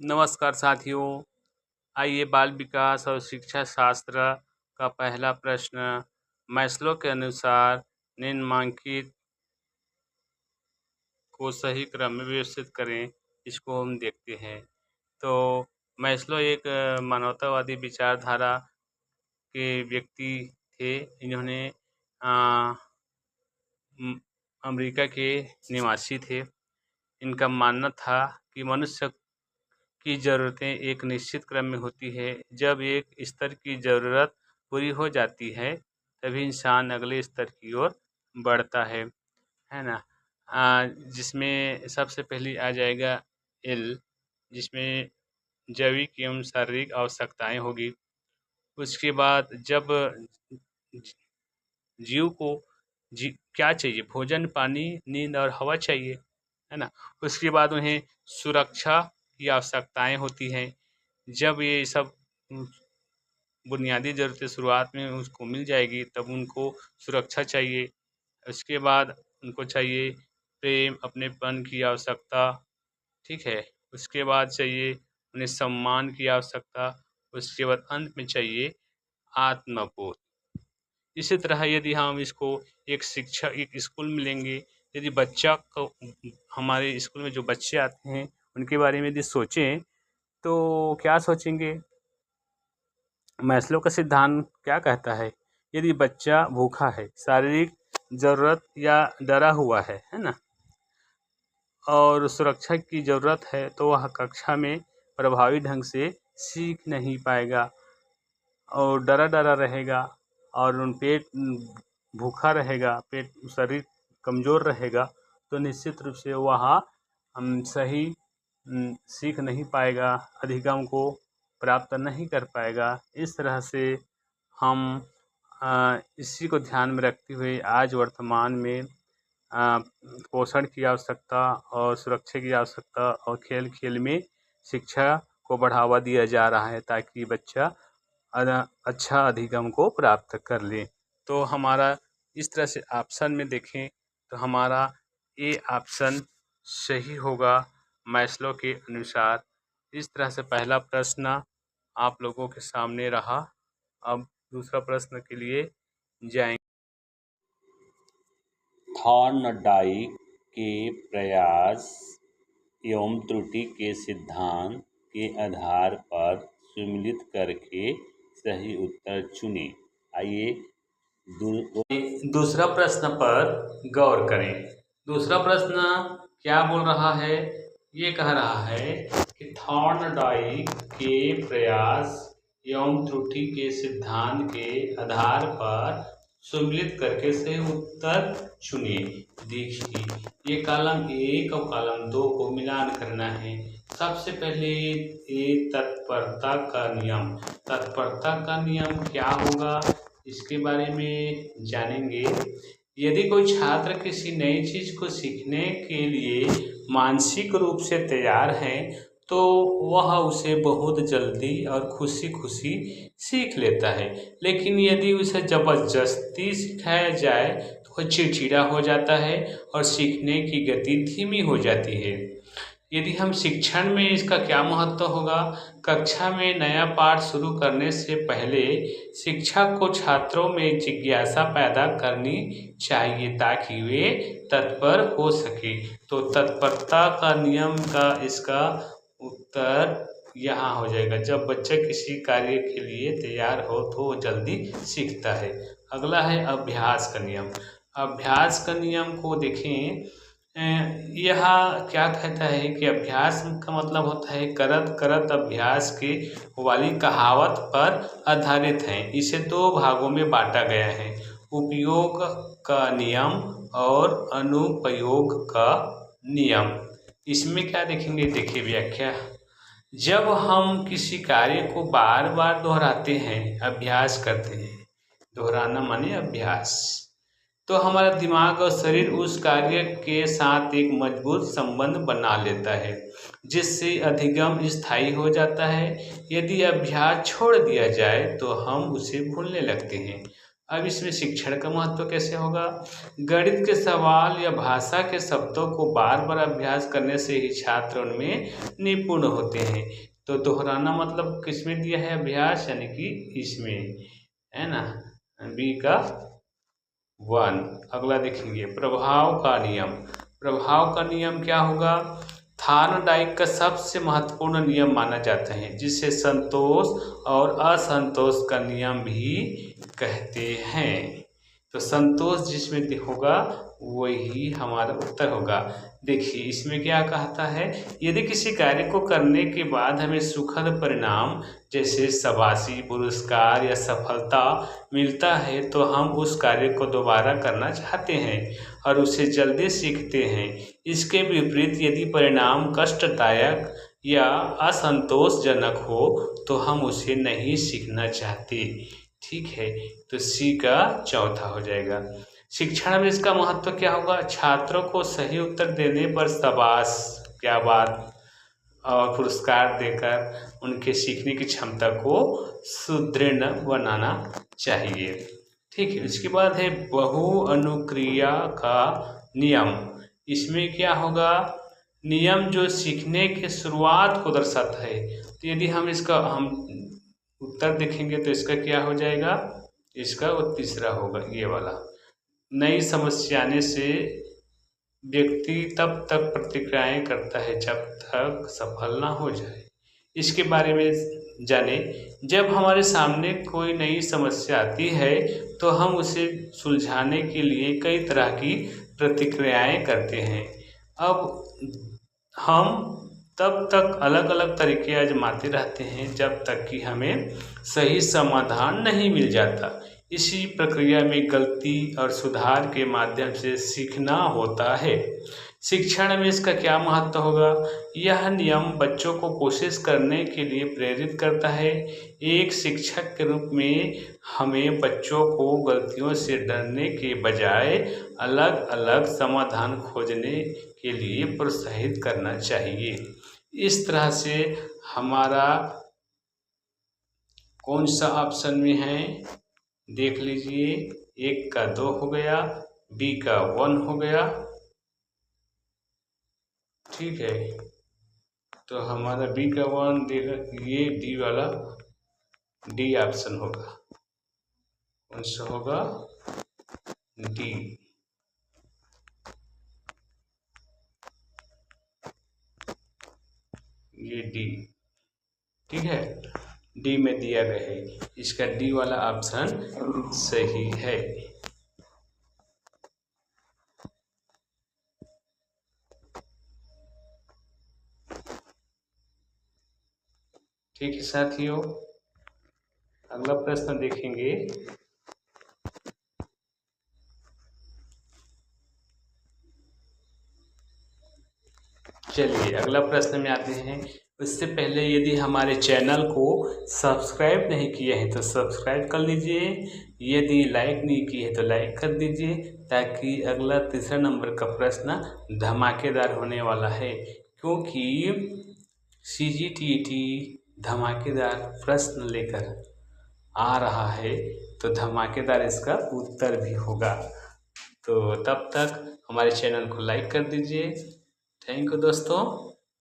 नमस्कार साथियों। आइए बाल विकास और शिक्षा शास्त्र का पहला प्रश्न मैस्लो के अनुसार निम्नलिखित को सही क्रम में व्यवस्थित करें। इसको हम देखते हैं। तो मैस्लो एक मानवतावादी विचारधारा के व्यक्ति थे। इन्होंने अ, अमेरिका के निवासी थे। इनका मानना था कि मनुष्य की ज़रूरतें एक निश्चित क्रम में होती है। जब एक स्तर की ज़रूरत पूरी हो जाती है तभी इंसान अगले स्तर की ओर बढ़ता है ना। जिसमें सबसे पहली आ जाएगा एल, जिसमें जैविक एवं शारीरिक आवश्यकताएं होगी। उसके बाद जब जीव को क्या चाहिए, भोजन, पानी, नींद और हवा चाहिए, है ना। उसके बाद उन्हें सुरक्षा की आवश्यकताएं होती हैं। जब ये सब बुनियादी ज़रूरतें शुरुआत में उसको मिल जाएगी तब उनको सुरक्षा चाहिए। उसके बाद उनको चाहिए प्रेम, अपनेपन की आवश्यकता, ठीक है। उसके बाद चाहिए उन्हें सम्मान की आवश्यकता। उसके बाद अंत में चाहिए आत्मबोध। इसी तरह यदि हम इसको एक स्कूल में लेंगे, यदि बच्चा को, हमारे स्कूल में जो बच्चे आते हैं उनके बारे में यदि सोचें तो क्या सोचेंगे। मैस्लो का सिद्धांत क्या कहता है? यदि बच्चा भूखा है, शारीरिक ज़रूरत या डरा हुआ है ना, और सुरक्षा की ज़रूरत है, तो वह कक्षा में प्रभावी ढंग से सीख नहीं पाएगा और डरा रहेगा और पेट भूखा रहेगा, पेट शरीर कमज़ोर रहेगा, तो निश्चित रूप से वह सही सीख नहीं पाएगा, अधिगम को प्राप्त नहीं कर पाएगा। इस तरह से हम इसी को ध्यान में रखते हुए आज वर्तमान में पोषण की आवश्यकता और सुरक्षा की आवश्यकता और खेल खेल में शिक्षा को बढ़ावा दिया जा रहा है ताकि बच्चा अच्छा अधिगम को प्राप्त कर ले। तो हमारा इस तरह से ऑप्शन में देखें तो हमारा ये ऑप्शन सही होगा मैस्लो के अनुसार। इस तरह से पहला प्रश्न आप लोगों के सामने रहा। अब दूसरा प्रश्न के लिए जाएंगे। थॉर्नडाइक के प्रयास एवं त्रुटि के सिद्धांत के आधार पर सम्मिलित करके सही उत्तर चुनें। आइए दूसरा प्रश्न पर गौर करें। दूसरा प्रश्न क्या बोल रहा है? ये कह रहा है कि थॉर्नडाइक के प्रयास एवं त्रुटि के सिद्धांत के आधार पर सम्मिलित करके सही उत्तर चुनिए। देखिए, ये कॉलम 1 और कॉलम 2 को मिलान करना है। सबसे पहले ये तत्परता का नियम। तत्परता का नियम क्या होगा इसके बारे में जानेंगे। यदि कोई छात्र किसी नई चीज़ को सीखने के लिए मानसिक रूप से तैयार है तो वह उसे बहुत जल्दी और खुशी खुशी सीख लेता है। लेकिन यदि उसे ज़बरदस्ती सिखाया जाए तो वह चिड़चिड़ा हो जाता है और सीखने की गति धीमी हो जाती है। यदि हम शिक्षण में इसका क्या महत्व होगा? कक्षा में नया पाठ शुरू करने से पहले शिक्षक को छात्रों में जिज्ञासा पैदा करनी चाहिए ताकि वे तत्पर हो सके। तो तत्परता का नियम का इसका उत्तर यहाँ हो जाएगा। जब बच्चा किसी कार्य के लिए तैयार हो तो वो जल्दी सीखता है। अगला है अभ्यास का नियम। अभ्यास का नियम को देखें। यह क्या कहता है कि अभ्यास का मतलब होता है करत करत अभ्यास की वाली कहावत पर आधारित है। इसे दो भागों में बांटा गया है, उपयोग का नियम और अनुप्रयोग का नियम। इसमें क्या देखेंगे, देखिए व्याख्या। जब हम किसी कार्य को बार बार दोहराते हैं, अभ्यास करते हैं, दोहराना माने अभ्यास, तो हमारा दिमाग और शरीर उस कार्य के साथ एक मजबूत संबंध बना लेता है जिससे अधिगम स्थायी हो जाता है। यदि अभ्यास छोड़ दिया जाए तो हम उसे भूलने लगते हैं। अब इसमें शिक्षण का महत्व कैसे होगा? गणित के सवाल या भाषा के शब्दों को बार बार अभ्यास करने से ही छात्र उनमें निपुण होते हैं। तो दोहराना मतलब किसमें दिया है अभ्यास, यानी कि इसमें, है ना, बी का 1। अगला देखेंगे प्रभाव का नियम। प्रभाव का नियम क्या होगा? थॉर्नडाइक का सबसे महत्वपूर्ण नियम माना जाता है, जिसे संतोष और असंतोष का नियम भी कहते हैं। तो संतोष जिसमें होगा वही हमारा उत्तर होगा। देखिए इसमें क्या कहता है, यदि किसी कार्य को करने के बाद हमें सुखद परिणाम जैसे शाबाशी, पुरस्कार या सफलता मिलता है तो हम उस कार्य को दोबारा करना चाहते हैं और उसे जल्दी सीखते हैं। इसके विपरीत यदि परिणाम कष्टदायक या असंतोषजनक हो तो हम उसे नहीं सीखना चाहते। ठीक है, तो सी का चौथा हो जाएगा। शिक्षण में इसका महत्व क्या होगा? छात्रों को सही उत्तर देने पर शाबाश, क्या बात, और पुरस्कार देकर उनके सीखने की क्षमता को सुदृढ़ बनाना चाहिए। ठीक है, इसके बाद है बहुअनुक्रिया का नियम। इसमें क्या होगा? नियम जो सीखने के शुरुआत को दर्शाता है। तो यदि हम इसका उत्तर देखेंगे तो इसका क्या हो जाएगा? इसका वो तीसरा होगा, ये वाला। नई समस्या आने से व्यक्ति तब तक प्रतिक्रियाएं करता है जब तक सफल ना हो जाए। इसके बारे में जाने, जब हमारे सामने कोई नई समस्या आती है तो हम उसे सुलझाने के लिए कई तरह की प्रतिक्रियाएं करते हैं। अब हम तब तक अलग अलग तरीके आजमाते रहते हैं जब तक कि हमें सही समाधान नहीं मिल जाता। इसी प्रक्रिया में गलती और सुधार के माध्यम से सीखना होता है। शिक्षण में इसका क्या महत्व होगा? यह नियम बच्चों को कोशिश करने के लिए प्रेरित करता है। एक शिक्षक के रूप में हमें बच्चों को गलतियों से डरने के बजाय अलग अलग समाधान खोजने के लिए प्रोत्साहित करना चाहिए। इस तरह से हमारा कौन सा ऑप्शन में है देख लीजिए। 1 का 2 हो गया, बी का 1 हो गया। ठीक है, तो हमारा बी का 1 देगा, ये डी वाला, डी ऑप्शन होगा। कौन सा होगा? डी। ये डी, ठीक है, डी में दिया गया है, इसका डी वाला ऑप्शन सही है। ठीक है साथियों, अगला प्रश्न देखेंगे। चलिए अगला प्रश्न में आते हैं। उससे पहले यदि हमारे चैनल को सब्सक्राइब नहीं किए हैं तो सब्सक्राइब कर लीजिए। यदि लाइक नहीं किए हैं तो लाइक कर दीजिए, ताकि अगला तीसरा नंबर का प्रश्न धमाकेदार होने वाला है। क्योंकि CGTT धमाकेदार प्रश्न लेकर आ रहा है, तो धमाकेदार इसका उत्तर भी होगा। तो तब तक हमारे चैनल को लाइक कर दीजिए। थैंक यू दोस्तों।